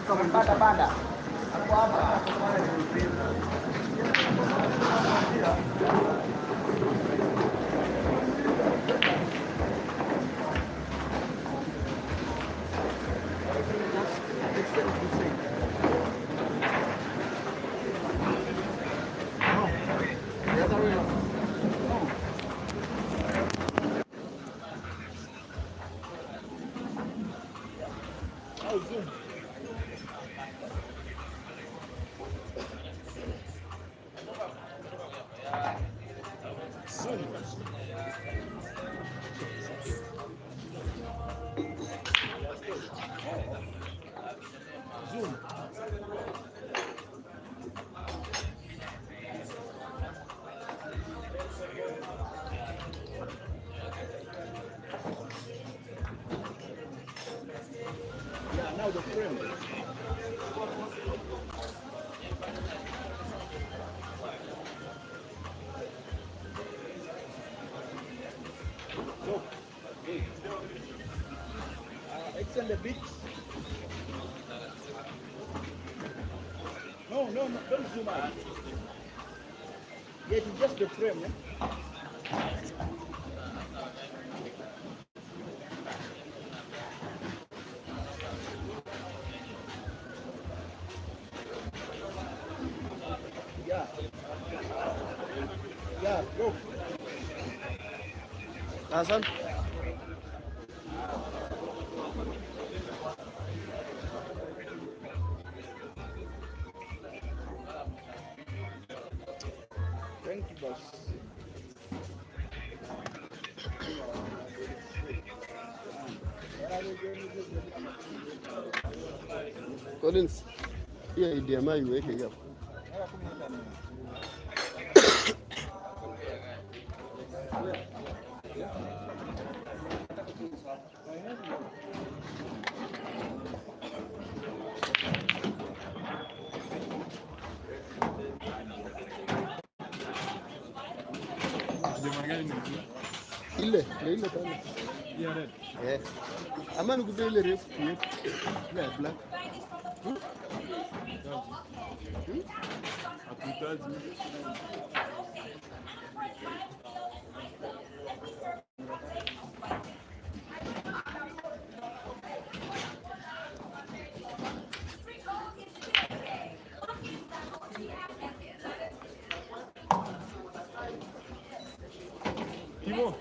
Panda. Hapo hapa. Now the frame. So, extend the bit. No, don't zoom out. Yeah, it's just the frame, yeah? Yeah, go. Hasan. Thank you, boss. Collins, hiyo idea mai iweke hapo. Ile pale. Yeah, red. Eh. Ama nikupe ile refu ile black. Hatutaji. Timo.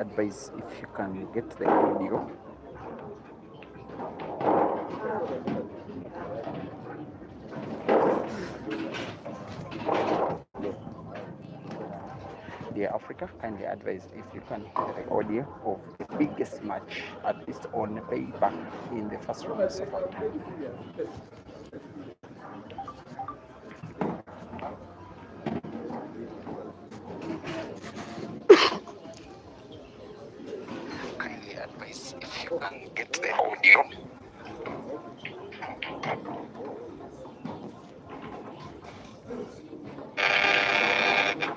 advise if you can get the audio. Dear Africa, kindly advise if you can hear the audio of the biggest match, at least on paper, in the first round of South Africa. Kindly advise if you can get the audio.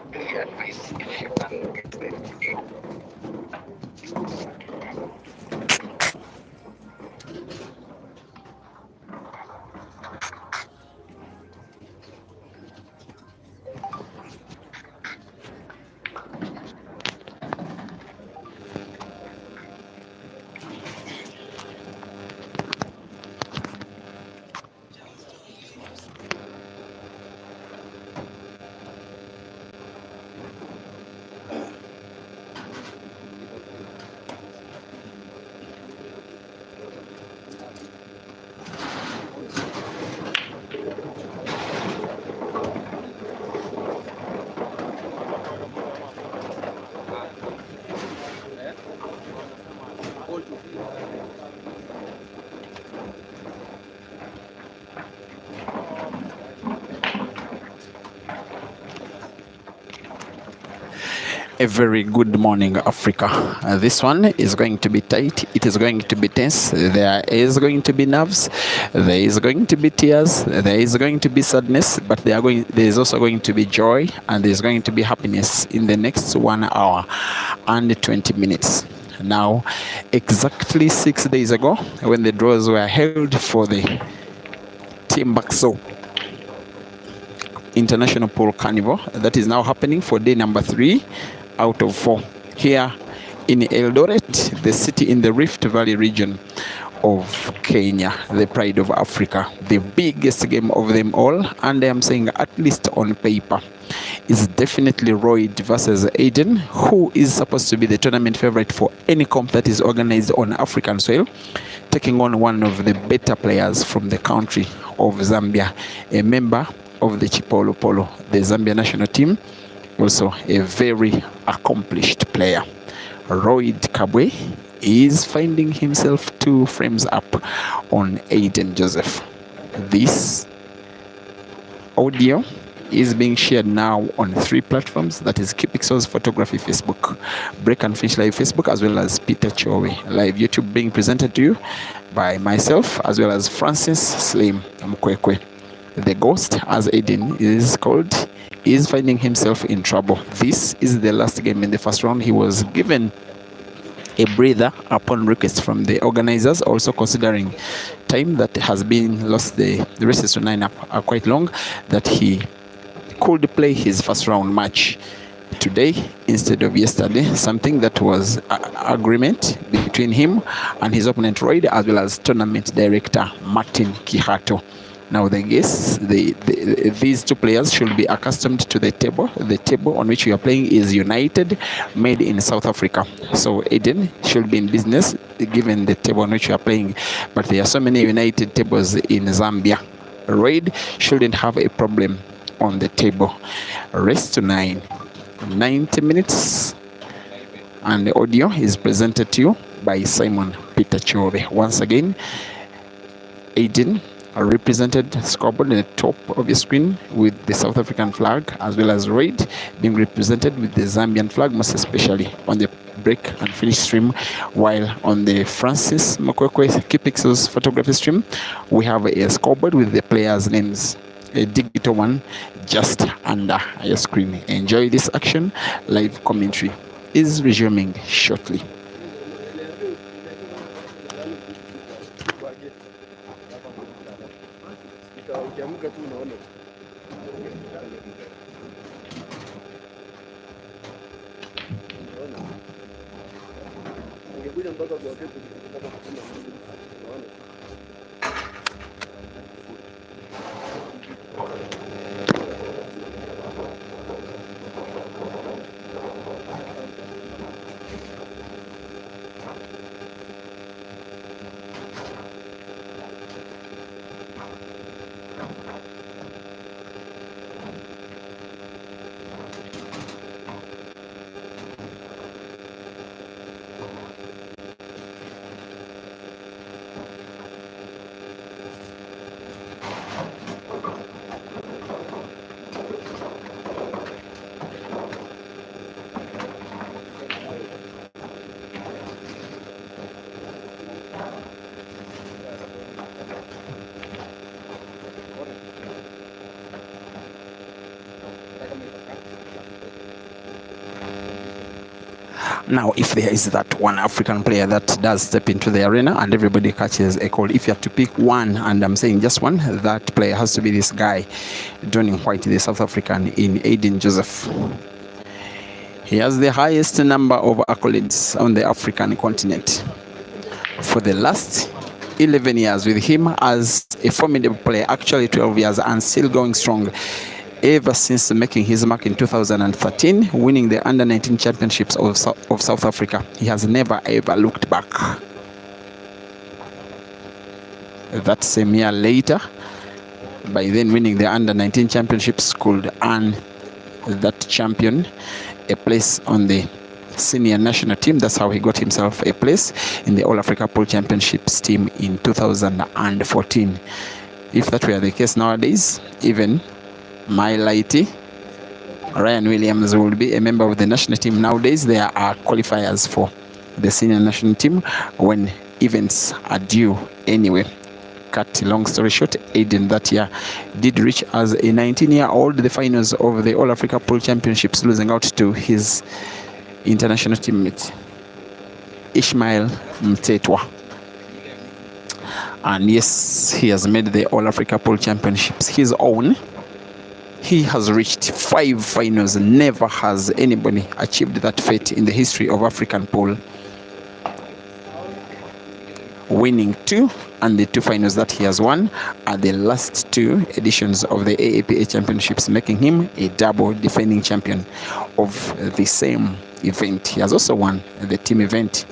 Kindly advise if you can get the audio. A very good morning, Africa. This one is going to be tight. It is going to be tense. There is going to be nerves. There is going to be tears. There is going to be sadness. But there is also going to be joy, and there is going to be happiness in the next 1 hour and 20 minutes. Now, exactly 6 days ago, when the draws were held for the TIMBA International Pool Carnival, that is now happening for day number 3 out of 4 here in Eldoret, the city in the Rift Valley region of Kenya, the pride of Africa, the biggest game of them all. And I am saying, at least on paper, is definitely ROYD versus Aiden, who is supposed to be the tournament favorite for any comp that is organized on African soil, taking on one of the better players from the country of Zambia, a member of the Chipolo Polo, the Zambia national team, also a very accomplished player. ROYD KABWE is finding himself 2 frames up on Aiden Joseph. This audio is being shared now on 3 platforms, that is Kipixel's Photography Facebook, Break and Finish Live Facebook, as well as Peter Chowe Live YouTube, being presented to you by myself as well as Francis Slim Mkwekwe. The ghost, as Aiden is called, is finding himself in trouble. This is the last game in the first round. He was given a breather upon request from the organizers, also considering time that has been lost. The races to 9 are quite long, that he could play his first round match today instead of yesterday, something that was agreement between him and his opponent ROYD, as well as tournament director Martin Kihato. Now the guests, these 2 players should be accustomed to the table. The table on which we are playing is United, made in South Africa. So Aiden should be in business given the table on which we are playing. But there are so many United tables in Zambia. ROYD shouldn't have a problem on the table. Race to 9, 90 minutes. And the audio is presented to you by Simon Peter Chove. Once again, Aiden represented scoreboard in the top of your screen with the South African flag, as well as ROYD being represented with the Zambian flag, most especially on the break and finish stream, while on the Francis Mkwekwe Kipixel's photography stream we have a scoreboard with the players' names, a digital one just under your screen. Enjoy this action. Live commentary is resuming shortly. Now, if there is that one African player that does step into the arena and everybody catches a cold, if you have to pick one, and I'm saying just one, that player has to be this guy, donning white, the South African in Aiden Joseph. He has the highest number of accolades on the African continent. For the last 11 years with him as a formidable player, actually 12 years, and still going strong. Ever since making his mark in 2013, winning the Under-19 championships of South Africa, he has never ever looked back. That same year later, by then winning the Under-19 championships, could earn that champion a place on the senior national team. That's how he got himself a place in the All Africa Pool Championships team in 2014. If that were the case nowadays, even my lighty Ryan Williams will be a member of the national team. Nowadays there are qualifiers for the senior national team when events are due anyway. Cut long story short, Aiden that year did reach as a 19-year-old the finals of the All Africa Pool Championships, losing out to his international teammate Ishmael Mtetwa. And yes, he has made the All Africa Pool Championships his own. He has reached 5 finals. Never has anybody achieved that feat in the history of African pool, winning 2, and the 2 finals that he has won are the last 2 editions of the AAPA Championships, making him a double defending champion of the same event. He has also won the team event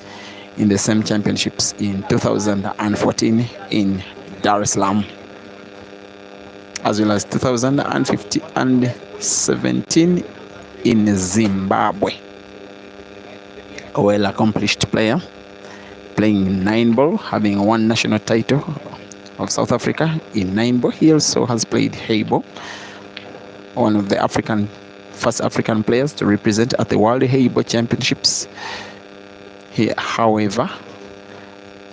in the same championships in 2014 in Dar es Salaam, as well as 2015 and 17 in Zimbabwe. A well-accomplished player, playing 9-ball, having won national title of South Africa in 9-ball. He also has played Hay-ball, one of the first African players to represent at the World Hay-ball Championships. He, however,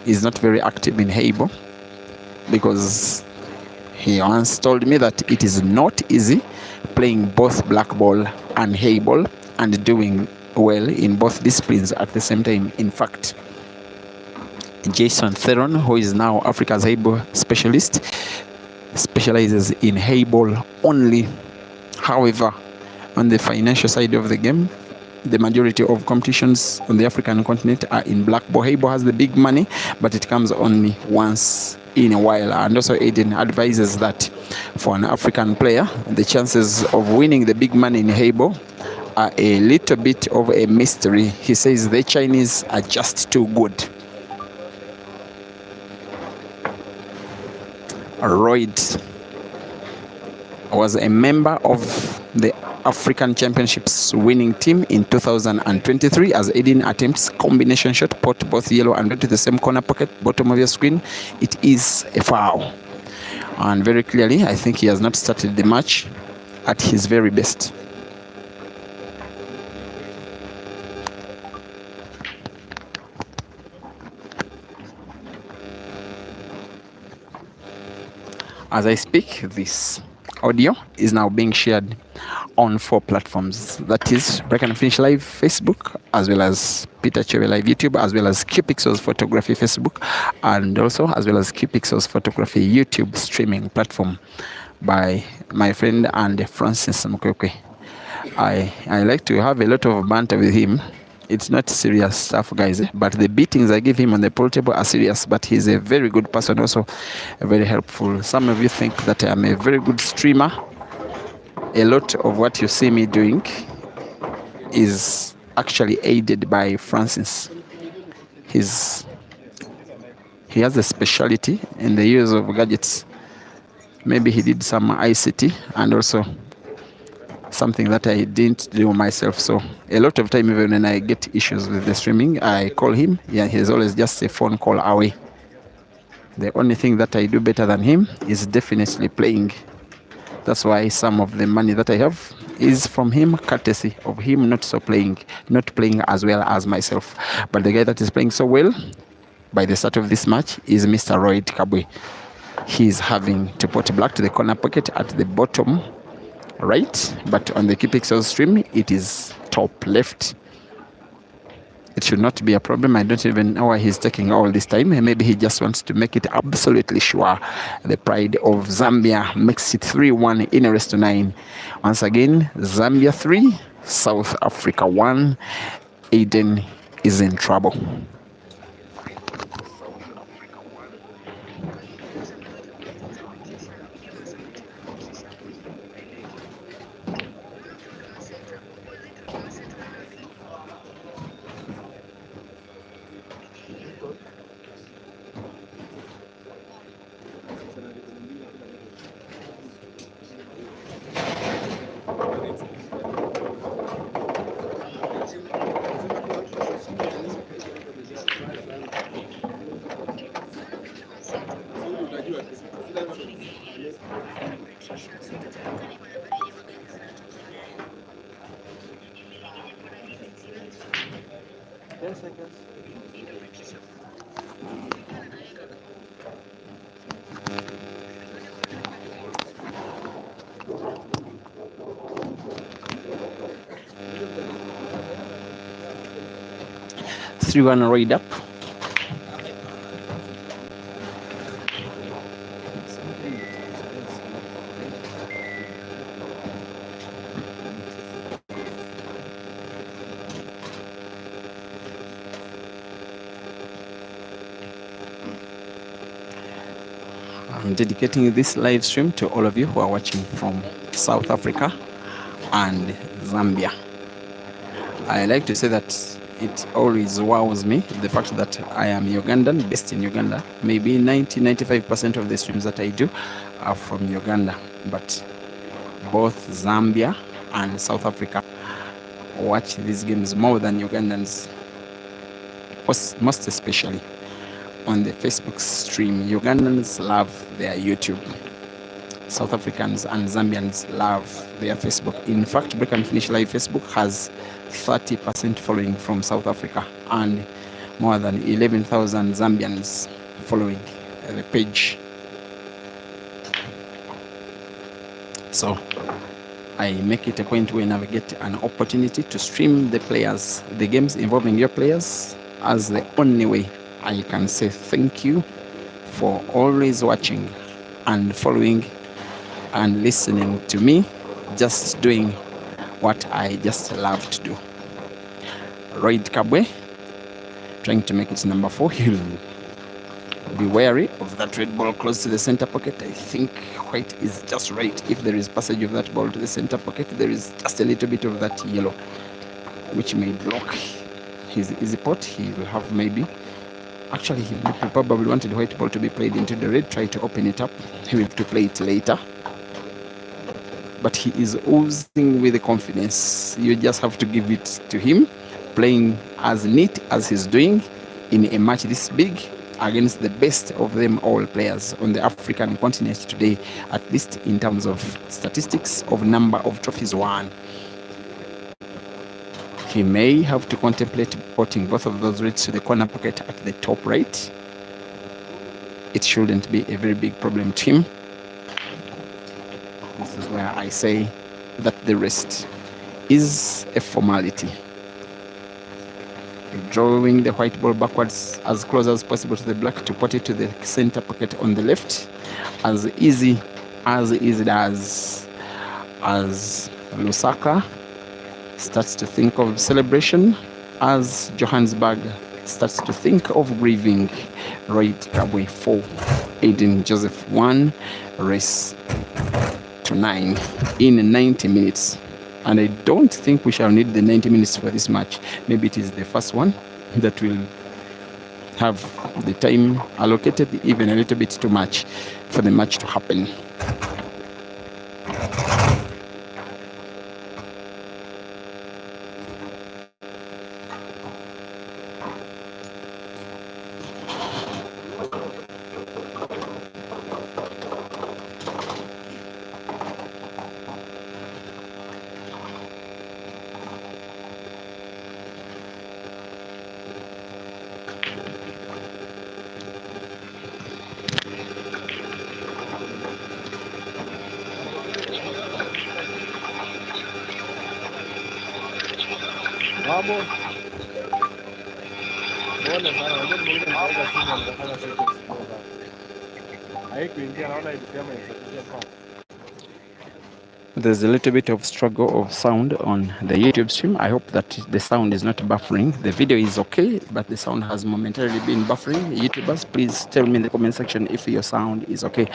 is not very active in Hay-ball because he once told me that it is not easy playing both black ball and hay ball and doing well in both disciplines at the same time. In fact, Jason Theron, who is now Africa's hay ball specialist, specializes in hay ball only. However, on the financial side of the game, the majority of competitions on the African continent are in black ball. Hay ball has the big money, but it comes only once in a while. And also Aiden advises that for an African player, the chances of winning the big money in hay ball are a little bit of a mystery. He says the Chinese are just too good. ROYD was a member of the African Championships winning team in 2023 as Aiden attempts combination shot, put both yellow and red to the same corner pocket, bottom of your screen. It is a foul. And very clearly, I think he has not started the match at his very best. As I speak, this audio is now being shared on 4 platforms. That is Break and Finish Live Facebook, as well as Peter Chewe Live YouTube, as well as QPixels Photography Facebook, and also as well as QPixels Photography YouTube streaming platform by my friend and Francis Mkwekwe. I like to have a lot of banter with him. It's not serious stuff, guys, but the beatings I give him on the pool table are serious. But he's a very good person, also very helpful. Some of you think that I'm a very good streamer. A lot of what you see me doing is actually aided by Francis. He has a specialty in the use of gadgets. Maybe he did some ICT and also something that I didn't do myself. So a lot of time, even when I get issues with the streaming, I call him. Yeah, he's always just a phone call away. The only thing that I do better than him is definitely playing. That's why some of the money that I have is from him, courtesy of him not playing as well as myself. But the guy that is playing so well by the start of this match is Mr. ROYD KABWE. He's having to put black to the corner pocket at the bottom right, but on the QPixel stream it is top left. It should not be a problem. I don't even know why he's taking all this time. Maybe he just wants to make it absolutely sure. The Pride of Zambia makes it 3-1 in a race to 9. Once again, Zambia 3, South Africa 1. Aiden is in trouble. Three-one ROYD up. I'm dedicating this live stream to all of you who are watching from South Africa and Zambia. I like to say that it always wows me, the fact that I am Ugandan, based in Uganda. Maybe 90-95% of the streams that I do are from Uganda, but both Zambia and South Africa watch these games more than Ugandans, most especially on the Facebook stream. Ugandans love their YouTube. South Africans and Zambians love their Facebook. In fact, Break and Finish Live Facebook has 30% following from South Africa and more than 11,000 Zambians following the page. So I make it a point whenever I get an opportunity to stream the games involving your players, as the only way I can say thank you for always watching and following and listening to me, just doing what I just love to do. ROYD KABWE trying to make it number 4. He'll be wary of that red ball close to the center pocket. I think white is just right. If there is passage of that ball to the center pocket, there is just a little bit of that yellow, which may block his easy pot. He will have maybe, actually he probably wanted white ball to be played into the red, try to open it up. He will have to play it later. But he is oozing with the confidence. You just have to give it to him, playing as neat as he's doing in a match this big against the best of them all players on the African continent today, at least in terms of statistics of number of trophies won. He may have to contemplate putting both of those reds to the corner pocket at the top right. It shouldn't be a very big problem to him. This is where I say that the rest is a formality. Drawing the white ball backwards as close as possible to the black to put it to the center pocket on the left, as easy as it does. As Lusaka starts to think of celebration, as Johannesburg starts to think of grieving. ROYD KABWE 4, Aiden Joseph 1, race to 9 in 90 minutes. And I don't think we shall need the 90 minutes for this match. Maybe it is the first one that will have the time allocated even a little bit too much for the match to happen. Vamos. Pole sana, unajua nimekuja nikaweka simu na nikafanya settings kidogo. Haikuingia, naona ilisema insufficient funds. There's a little bit of struggle of sound on the YouTube stream. I hope that the sound is not buffering. The video is okay, but the sound has momentarily been buffering. YouTubers, please tell me in the comment section if your sound is okay.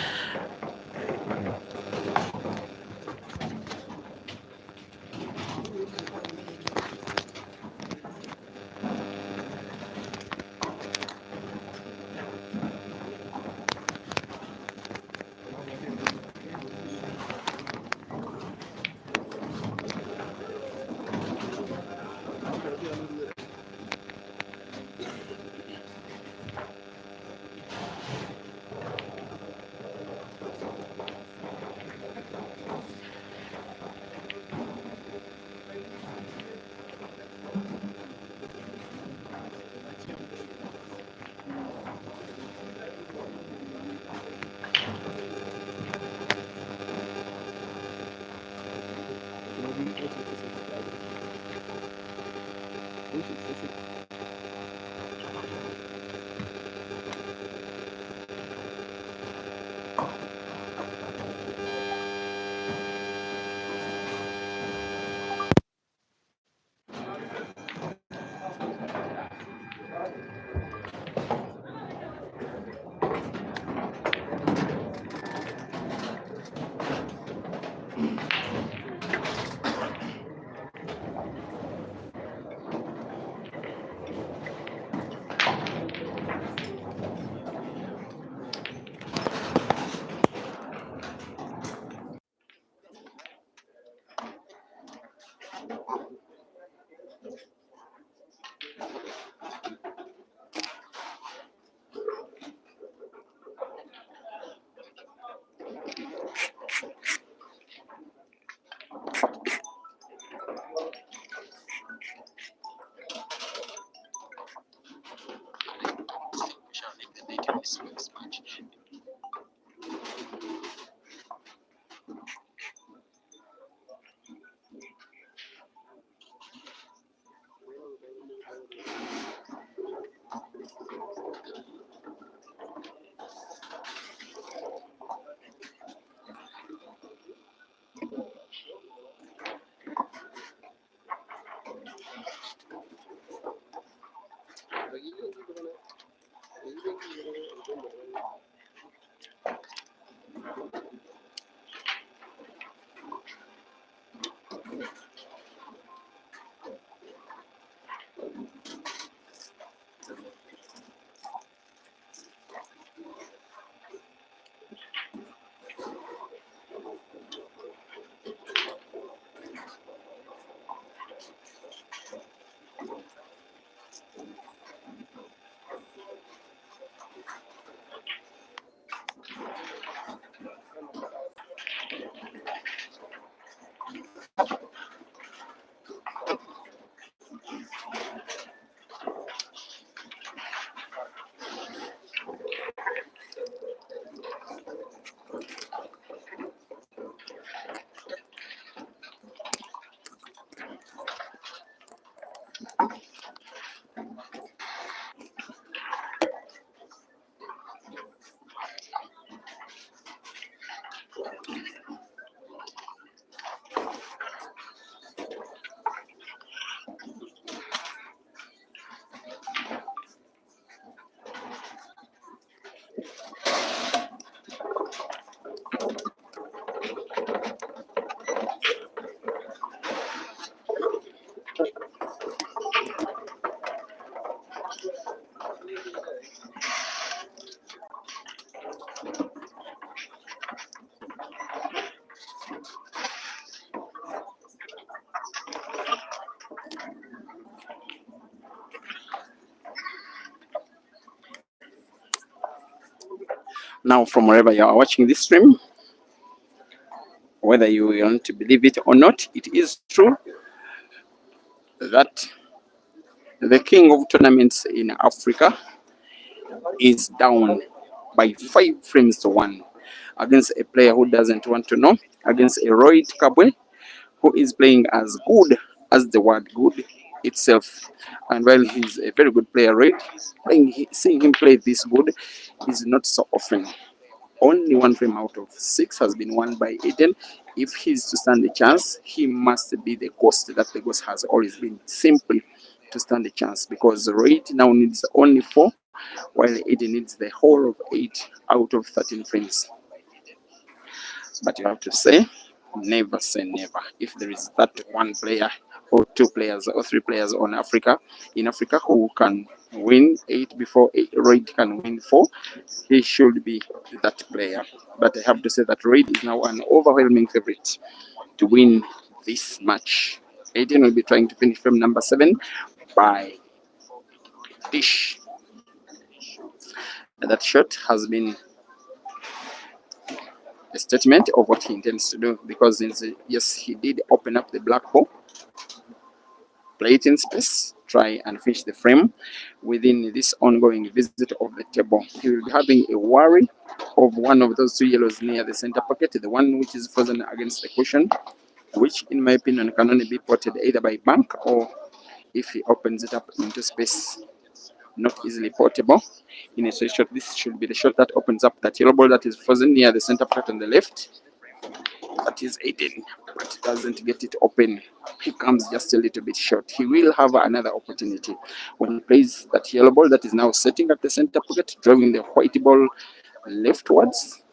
Now, from wherever you are watching this stream, whether you want to believe it or not, it is true that the king of tournaments in Africa is down by 5 frames to 1 against a player who doesn't want to know, against a ROYD KABWE who is playing as good as the word good. itself. And while he's a very good player, right, seeing him play this good is not so often. Only one frame out of 6 has been won by Aiden. If he's to stand a chance, he must be the ghost that the ghost has always been, simply to stand a chance, because ROYD now needs only 4, while Aiden needs the whole of 8 out of 13 frames. But you have to never say never. If there is that one player or 2 players or 3 players in Africa who can win 8 before ROYD can win 4, he should be that player. But I have to say that ROYD is now an overwhelming favorite to win this match. Aiden will be trying to finish from number 7 by dish. That shot has been a statement of what he intends to do, because yes, he did open up the black hole, play it in space, try and finish the frame within this ongoing visit of the table. He will be having a worry of one of those 2 yellows near the center pocket, the one which is frozen against the cushion, which in my opinion can only be potted either by bank or if he opens it up into space. Not easily portable. In a straight shot, this should be the shot that opens up that yellow ball that is frozen near the center pocket on the left. That is Aiden, but doesn't get it open. He comes just a little bit short. He will have another opportunity when he plays that yellow ball that is now setting at the center pocket, driving the white ball leftwards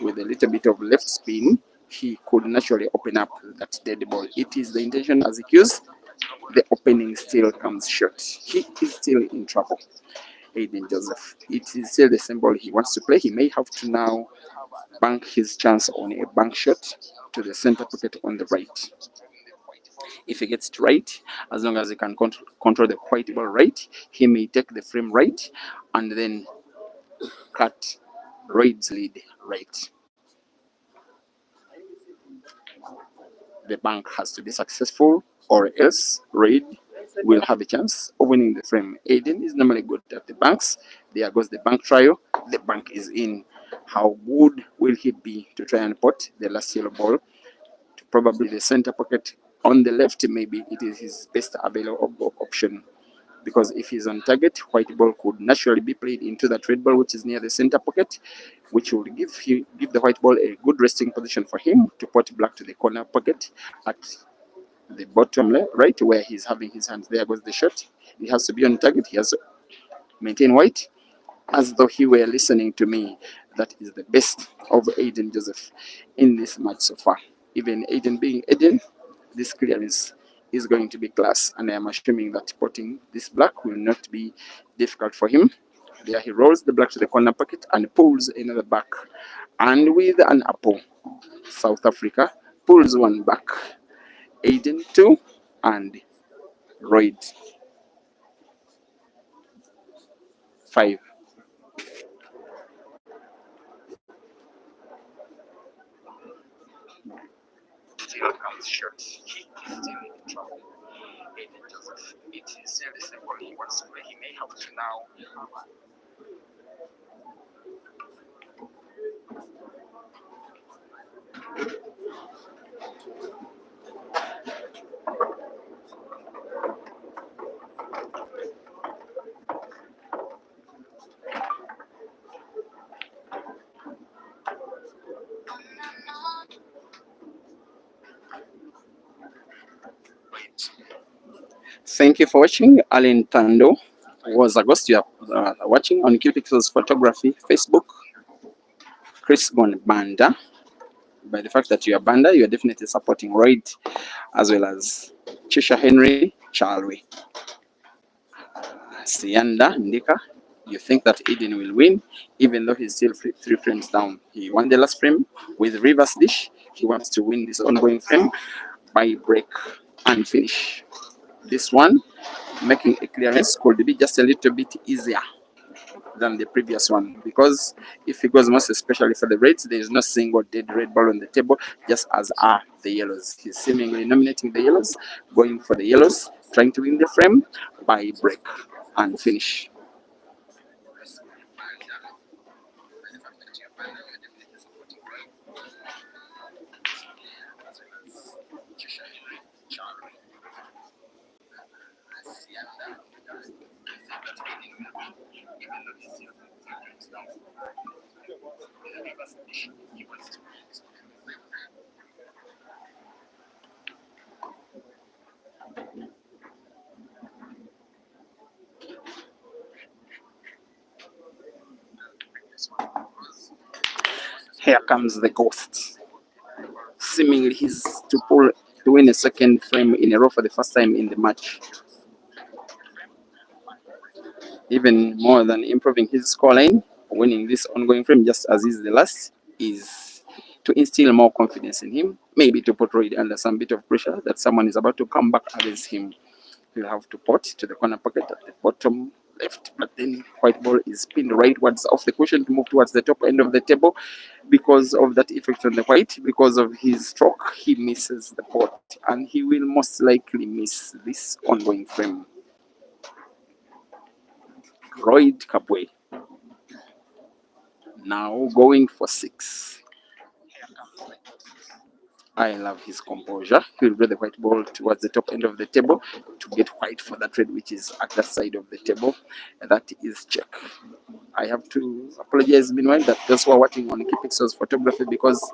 with a little bit of left spin. He could naturally open up that dead ball. It is the intention as accused. The opening still comes short. He is still in trouble. Aiden Joseph. It is still the same ball he wants to play. He may have to now bank his chance on a bank shot to the center pocket on the right. If he gets it right, as long as he can control the white ball right, he may take the frame right and then cut ROYD's lead right. The bank has to be successful, or else ROYD will have a chance of winning the frame. Aiden is normally good at the banks. There goes the bank trial. The bank is in. How good will he be to try and pot the last yellow ball to probably the center pocket on the left? Maybe it is his best available option, because if he's on target, white ball could naturally be played into that red ball which is near the center pocket, which will give the white ball a good resting position for him to pot black to the corner pocket at the bottom left, right, where he's having his hands. There goes the shot. He has to be on target. He has to maintain white as though he were listening to me. That is the best of Aiden Joseph in this match so far. Even Aiden being Aiden, this clearance is going to be class, and I am assuming that potting this black will not be difficult for him. There he rolls the black to the corner pocket and pulls another back, and with an apple, South Africa pulls one back. Aiden 2 and ROYD 5. Still comes short. He is still in trouble. Aiden Joseph, it is still the same ball he wants to play. He may have to now. Thank you for watching. Alan Tando was a ghost. You are watching on Qpixels Photography Facebook. Chris Banda. By the fact that you are Banda, you are definitely supporting ROYD, as well as Chisha Henry Chalwe. Sianda Ndika, you think that Aiden will win, even though he's still 3 frames down. He won the last frame with reverse dish. He wants to win this ongoing frame by break and finish. This one, making a clearance, could be just a little bit easier than the previous one, because if he goes most especially for the reds, there is no single dead red ball on the table, just as are the yellows. He's seemingly nominating the yellows, going for the yellows, trying to win the frame by break and finish. Here comes the ghost. Seemingly he's to win a second frame in a row for the first time in the match. Even more than improving his scoreline, winning this ongoing frame just as is the last is to instill more confidence in him, maybe to put Royd under some bit of pressure that someone is about to come back against him. He'll have to pot to the corner pocket at the bottom left, but then white ball is pinned rightwards off the cushion to move towards the top end of the table. Because of that effect on the white, because of his stroke, he misses the pot, and he will most likely miss this ongoing frame. ROYD KABWE now going for 6. I love his composure. He'll play the white ball towards the top end of the table to get white for that red, which is at that side of the table. And that is check. I have to apologize meanwhile that those who are watching on KPixel's photography, because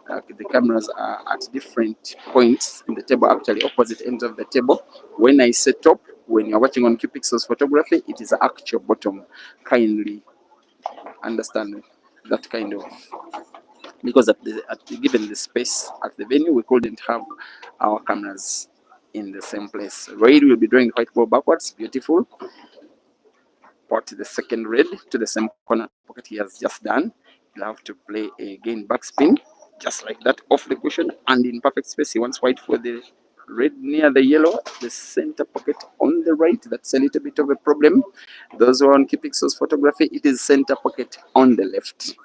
the cameras are at different points in the table, actually opposite ends of the table. When I say top, when you're watching on KPixel's photography, it is actual bottom. Kindly understand that kind of, because given the space at the venue, we couldn't have our cameras in the same place. ROYD will be drawing the white ball backwards. Beautiful. Pot the second red to the same corner pocket he has just done. He'll have to play again backspin, just like that, off the cushion and in perfect space. He wants white for the red near the yellow, the center pocket on the right. That's a little bit of a problem. Those who are on KPixel's photography, it is center pocket on the left.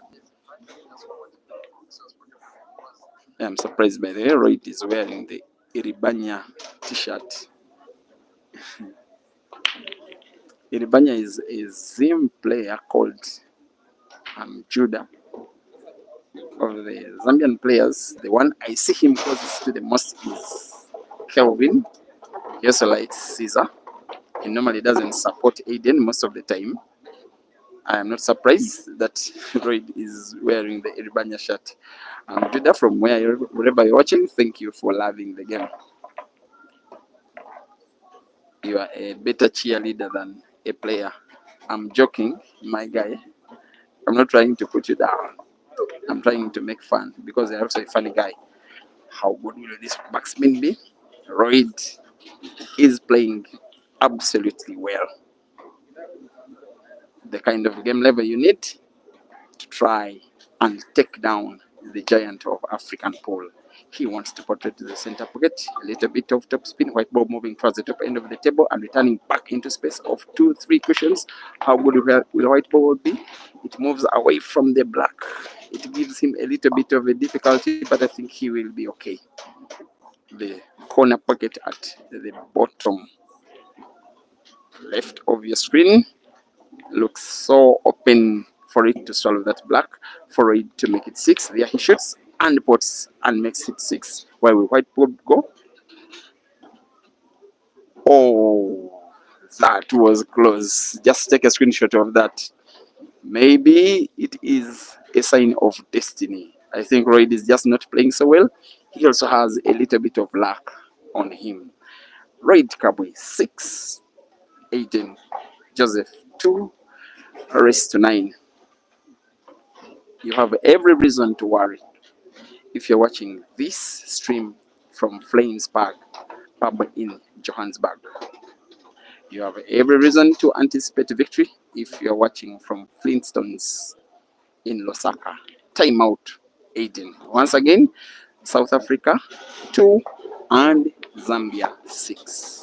I'm surprised by the way ROYD is wearing the Iribanya t-shirt. Iribanya is a Zim player called Judah. Of the Zambian players, the one I see him closest to the most is Kelvin. He also likes Caesar. He normally doesn't support Aiden most of the time. I am not surprised that ROYD is wearing the Iribanya shirt. Judah, from wherever you're watching, thank you for loving the game. You are a better cheerleader than a player. I'm joking, my guy. I'm not trying to put you down. I'm trying to make fun because you're also a funny guy. How good will this backspin be? ROYD is playing absolutely well. The kind of game level you need to try and take down the giant of African pole. He wants to portrait to the center pocket, a little bit of top spin, white ball moving towards the top end of the table and returning back into space of 2-3 cushions. How good will white ball be? It moves away from the black. It gives him a little bit of a difficulty, but I think he will be okay. The corner pocket at the bottom left of your screen looks so open for it to swallow that black, for it to make it 6. There he shoots and pots and makes it 6. Where will white ball go? Oh, that was close. Just take a screenshot of that. Maybe it is a sign of destiny. I think ROYD is just not playing so well. He also has a little bit of luck on him. ROYD KABWE 6, Aiden Joseph 2, race to 9. You have every reason to worry if you're watching this stream from Flamesburg pub in Johannesburg. You have every reason to anticipate victory if you're watching from Flintstones in Lusaka. Timeout, Aiden. Once again, South Africa 2 and Zambia 6.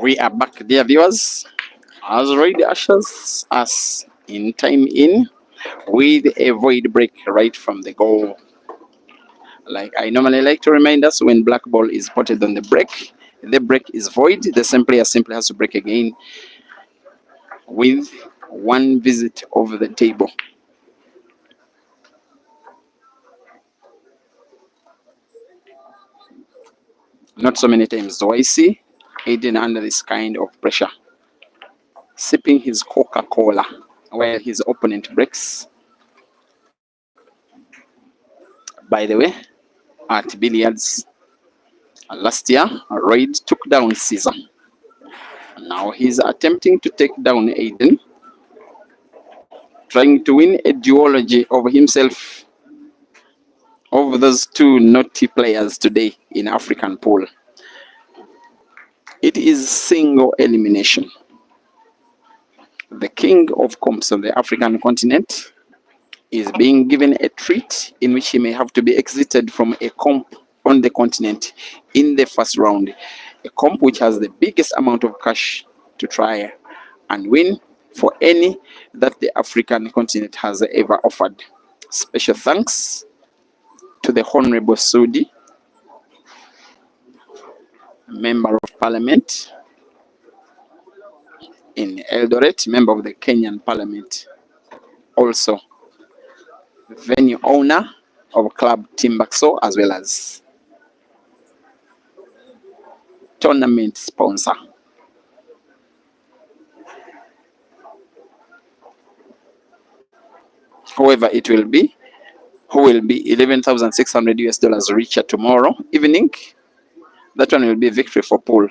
We are back, dear viewers, as ROYD ushers us in time in with a void break right from the goal. Like I normally like to remind us, when black ball is spotted on the break is void. The simply has to break again with one visit over the table. Not so many times do I see Aiden under this kind of pressure, sipping his Coca-Cola while his opponent breaks. By the way, at billiards last year, ROYD took down Caesar. Now he's attempting to take down Aiden, trying to win a duology of himself over those two naughty players today in African pool. It is single elimination. The king of comps on the African continent is being given a treat in which he may have to be exited from a comp on the continent in the first round. A comp which has the biggest amount of cash to try and win for any that the African continent has ever offered. Special thanks to the Honorable Sudi, Member of Parliament in Eldoret, member of the Kenyan Parliament, also venue owner of Club TIMBA, as well as tournament sponsor. However it will be, who will be 11,600 US dollars richer tomorrow evening. That one will be victory for Paul.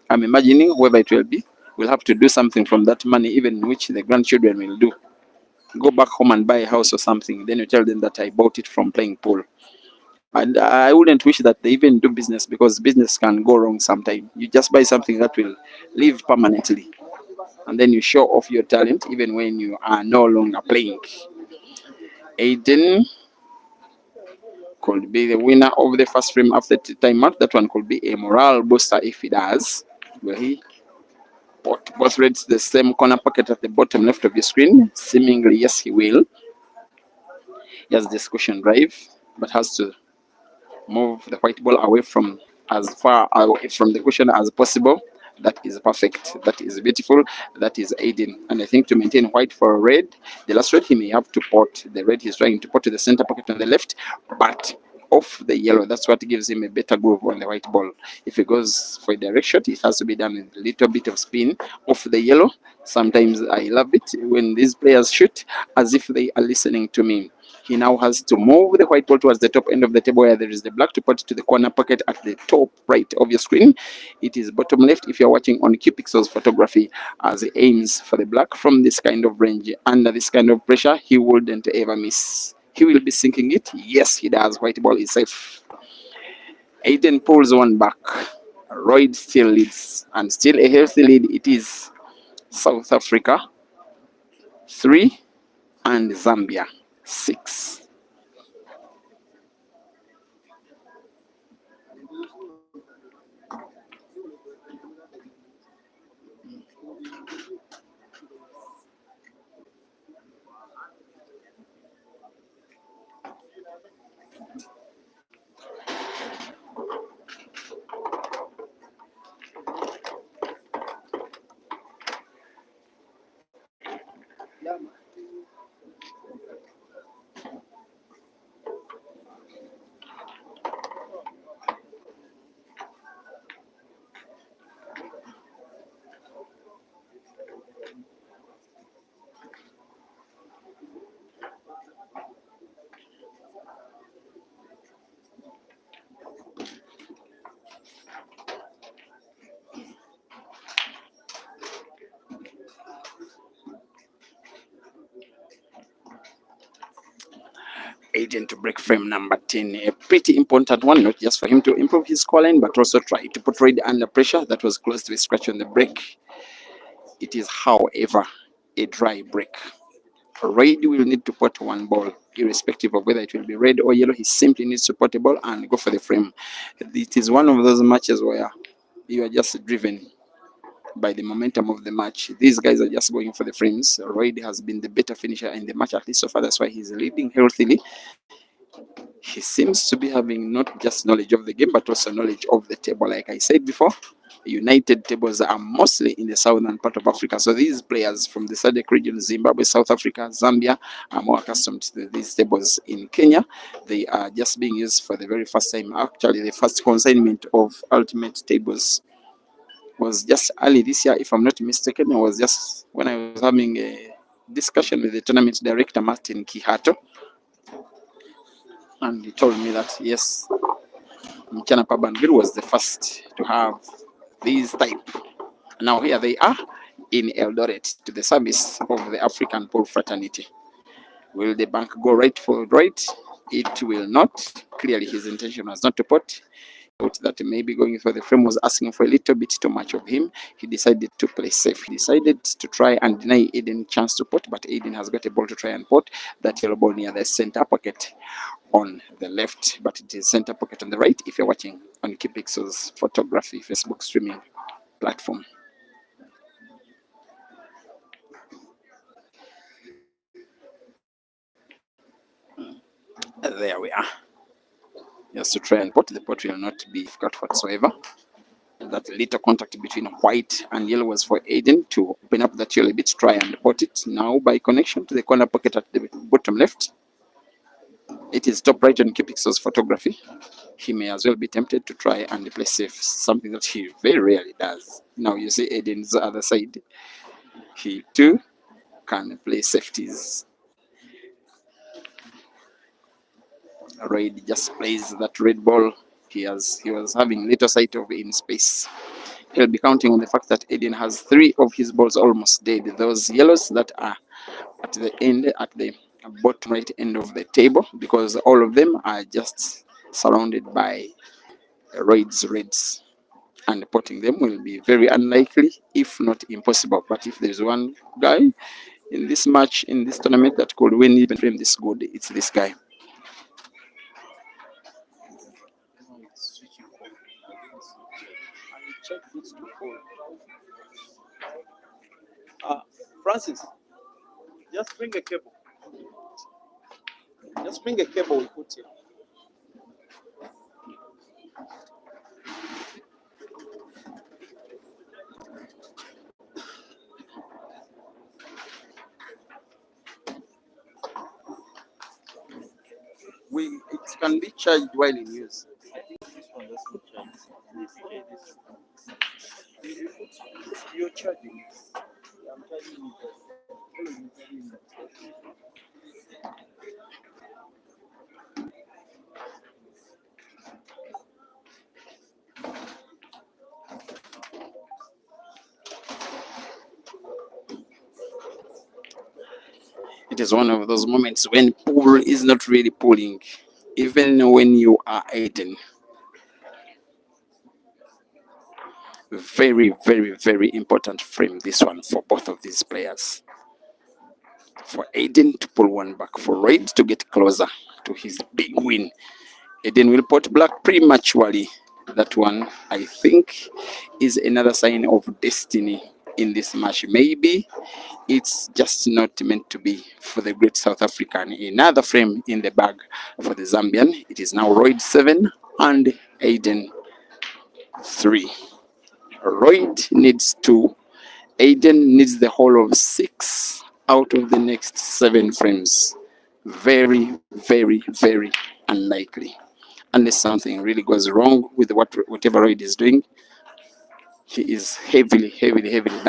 I'm imagining whoever it will be will have to do something from that money, even which the grandchildren will do. Go back home and buy a house or something. Then you tell them that I bought it from playing pool. And I wouldn't wish that they even do business, because business can go wrong sometime. You just buy something that will live permanently, and then you show off your talent even when you are no longer playing. Aiden could be the winner of the first frame after the timeout. That one could be a morale booster if he does. Will he put both reds the same corner pocket at the bottom left of your screen? Seemingly, yes, he will. He has this cushion drive, but has to move the white ball away from as far away from the cushion as possible. That is perfect. That is beautiful. That is Aiden. And I think to maintain white for red, the last red, he may have to pot the red he's trying to pot to the center pocket on the left, but off the yellow. That's what gives him a better groove on the white ball. If he goes for a direct shot, it has to be done with a little bit of spin off the yellow. Sometimes I love it when these players shoot as if they are listening to me. He now has to move the white ball towards the top end of the table where there is the black to put to the corner pocket at the top right of your screen. It is bottom left if you're watching on QPixel's photography, as he aims for the black from this kind of range. Under this kind of pressure, he wouldn't ever miss. He will be sinking it. Yes, he does. White ball is safe. Aiden pulls one back. ROYD still leads, and still a healthy lead. It is South Africa 3 and Zambia 6. Aiden to break frame number 10, a pretty important one, not just for him to improve his scoreline, but also try to put ROYD under pressure. That was close to a scratch on the break. It is, however, a dry break. ROYD will need to put one ball, irrespective of whether it will be red or yellow. He simply needs to put a ball and go for the frame. It is one of those matches where you are just driven by the momentum of the match. These guys are just going for the frames. ROYD has been the better finisher in the match, at least so far. That's why he's leading healthily. He seems to be having not just knowledge of the game, but also knowledge of the table. Like I said before, United tables are mostly in the southern part of Africa. So these players from the SADC region, Zimbabwe, South Africa, Zambia, are more accustomed to these tables. In Kenya, they are just being used for the very first time. Actually, the first consignment of ultimate tables was just early this year, if I'm not mistaken. It was just when I was having a discussion with the tournament director, Martin Kihato, and he told me that yes, Mchana Pabangir was the first to have these type. Now here they are in Eldoret to the service of the African Pool Fraternity. Will the bank go right for right? It will not. Clearly his intention was not to put. That maybe going for the frame was asking for a little bit too much of him. He decided to play safe. He decided to try and deny Aiden chance to pot, but Aiden has got a ball to try and pot. That yellow ball near the center pocket on the left, but it is center pocket on the right if you're watching on QPixel's photography Facebook streaming platform. There we are. Just to try and pot. The pot will not be difficult whatsoever. That little contact between white and yellow was for Aiden to open up that yellow a bit, try and pot it. Now by connection to the corner pocket at the bottom left. It is top right on QPixel's photography. He may as well be tempted to try and play safe, something that he very rarely does. Now you see Aiden's other side. He too can play safeties. ROYD just plays that red ball. He was having little sight of in space. He'll be counting on the fact that Aiden has 3 of his balls almost dead. Those yellows that are at the end, at the bottom right end of the table, because all of them are just surrounded by ROYD's reds. And potting them will be very unlikely, if not impossible. But if there's one guy in this match, in this tournament, that could win even frame this good, it's this guy. Francis, just bring a cable. Just bring a cable we put here. It can be charged while in use. I think this one does not charge. You're charging. I'm charging you. It is one of those moments when pull is not really pulling, even when you are Aiden. Very, very, very important frame, this one, for both of these players. For Aiden to pull one back, for ROYD to get closer to his big win. Aiden will pot black prematurely. That one, I think, is another sign of destiny in this match. Maybe it's just not meant to be for the great South African. Another frame in the bag for the Zambian. It is now ROYD 7 and Aiden 3. ROYD needs 2. Aiden needs the whole of 6 out of the next 7 frames. Very, very, very unlikely. Unless something really goes wrong with whatever ROYD is doing. He is heavily, heavily, heavily down.